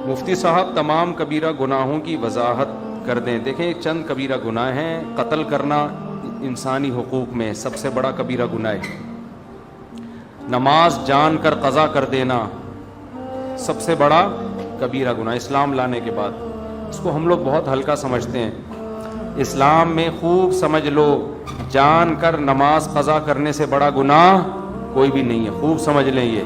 مفتی صاحب تمام کبیرہ گناہوں کی وضاحت کر دیں. دیکھیں چند کبیرہ گناہ ہیں. قتل کرنا انسانی حقوق میں سب سے بڑا کبیرہ گناہ ہے. نماز جان کر قضا کر دینا سب سے بڑا کبیرہ گناہ اسلام لانے کے بعد. اس کو ہم لوگ بہت ہلکا سمجھتے ہیں. اسلام میں خوب سمجھ لو, جان کر نماز قضا کرنے سے بڑا گناہ کوئی بھی نہیں ہے. خوب سمجھ لیں. یہ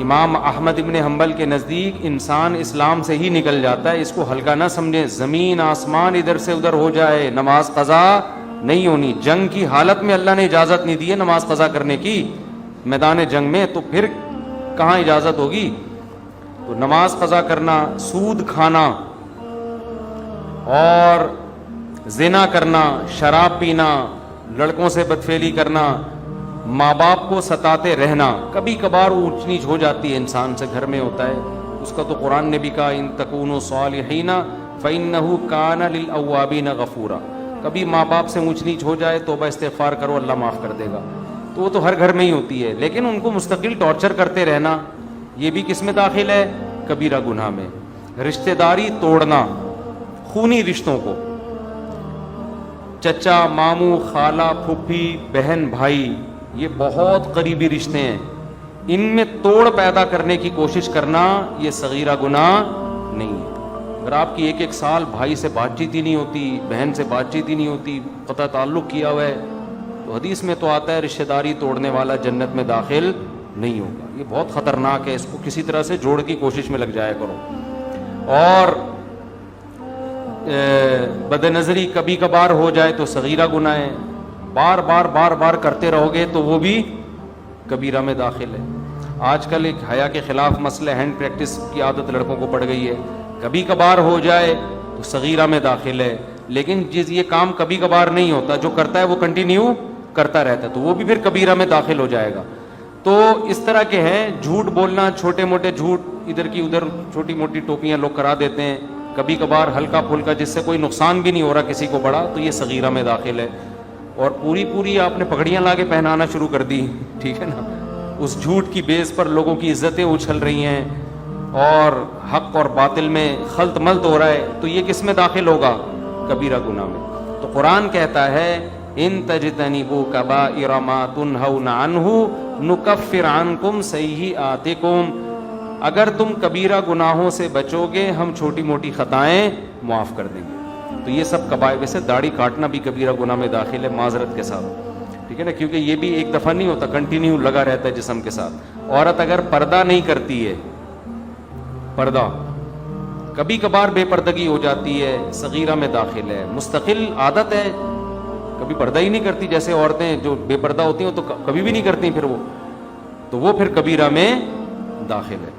امام احمد ابن حنبل کے نزدیک انسان اسلام سے ہی نکل جاتا ہے. اس کو ہلکا نہ سمجھیں. زمین آسمان ادھر سے ادھر ہو جائے, نماز قضا نہیں ہونی. جنگ کی حالت میں اللہ نے اجازت نہیں دی ہے نماز قضا کرنے کی, میدان جنگ میں, تو پھر کہاں اجازت ہوگی. تو نماز قضا کرنا, سود کھانا اور زنا کرنا, شراب پینا, لڑکوں سے بدفعلی کرنا, ماں باپ کو ستاتے رہنا. کبھی کبھار اونچ نیچ ہو جاتی ہے, انسان سے گھر میں ہوتا ہے, اس کا تو قرآن نے بھی کہا ان تکونوا صالحین فإنہ کان للأوابین غفورا. کبھی ماں باپ سے اونچ نیچ ہو جائے, توبہ استغفار کرو, اللہ معاف کر دے گا. تو وہ تو ہر گھر میں ہی ہوتی ہے. لیکن ان کو مستقل ٹارچر کرتے رہنا, یہ بھی کس میں داخل ہے, کبیرہ گناہ میں. رشتہ داری توڑنا, خونی رشتوں کو, چچا ماموں خالہ پھوپھی بہن بھائی, یہ بہت قریبی رشتے ہیں, ان میں توڑ پیدا کرنے کی کوشش کرنا یہ صغیرہ گناہ نہیں ہے. اگر آپ کی ایک سال بھائی سے بات چیت ہی نہیں ہوتی, بہن سے بات چیت ہی نہیں ہوتی, قطع تعلق کیا ہوا ہے, تو حدیث میں تو آتا ہے رشتہ داری توڑنے والا جنت میں داخل نہیں ہوگا. یہ بہت خطرناک ہے, اس کو کسی طرح سے جوڑ کی کوشش میں لگ جایا کرو. اور بد نظری کبھی کبھار ہو جائے تو صغیرہ گناہ ہے. بار بار کرتے رہو گے تو وہ بھی کبیرہ میں داخل ہے. آج کل ایک حیا کے خلاف مسئلہ ہینڈ پریکٹس کی عادت لڑکوں کو پڑ گئی ہے. کبھی کبھار ہو جائے تو صغیرہ میں داخل ہے. لیکن یہ کام کبھی کبھار نہیں ہوتا, جو کرتا ہے وہ کنٹینیو کرتا رہتا ہے, تو وہ بھی پھر کبیرہ میں داخل ہو جائے گا. تو اس طرح کے ہیں. جھوٹ بولنا, چھوٹے موٹے جھوٹ, ادھر کی ادھر چھوٹی موٹی ٹوپیاں لوگ کرا دیتے ہیں, کبھی کبھار ہلکا پھلکا جس سے کوئی نقصان بھی نہیں ہو رہا کسی کو بڑا, تو یہ صغیرہ میں داخل ہے. اور پوری آپ نے پگڑیاں لا کے پہنانا شروع کر دی, ٹھیک ہے نا, اس جھوٹ کی بیس پر لوگوں کی عزتیں اچھل رہی ہیں اور حق اور باطل میں خلط ملط ہو رہا ہے, تو یہ کس میں داخل ہوگا, کبیرہ گناہ میں. تو قرآن کہتا ہے ان تجتنبوا کبائر ما تنہون عنہ نکفر عنکم سیئاتکم, اگر تم کبیرہ گناہوں سے بچو گے ہم چھوٹی موٹی خطائیں معاف کر دیں گے. تو یہ سب کبائر, ویسے داڑھی کاٹنا بھی کبیرہ گناہ میں داخل ہے معذرت کے ساتھ, ٹھیک ہے نا, کیونکہ یہ بھی ایک دفعہ نہیں ہوتا, کنٹینیو لگا رہتا ہے جسم کے ساتھ. عورت اگر پردہ نہیں کرتی ہے, پردہ کبھی کبھار بے پردگی ہو جاتی ہے, صغیرہ میں داخل ہے. مستقل عادت ہے, کبھی پردہ ہی نہیں کرتی, جیسے عورتیں جو بے پردہ ہوتی ہیں تو کبھی بھی نہیں کرتی, پھر وہ تو وہ پھر کبیرہ میں داخل ہے.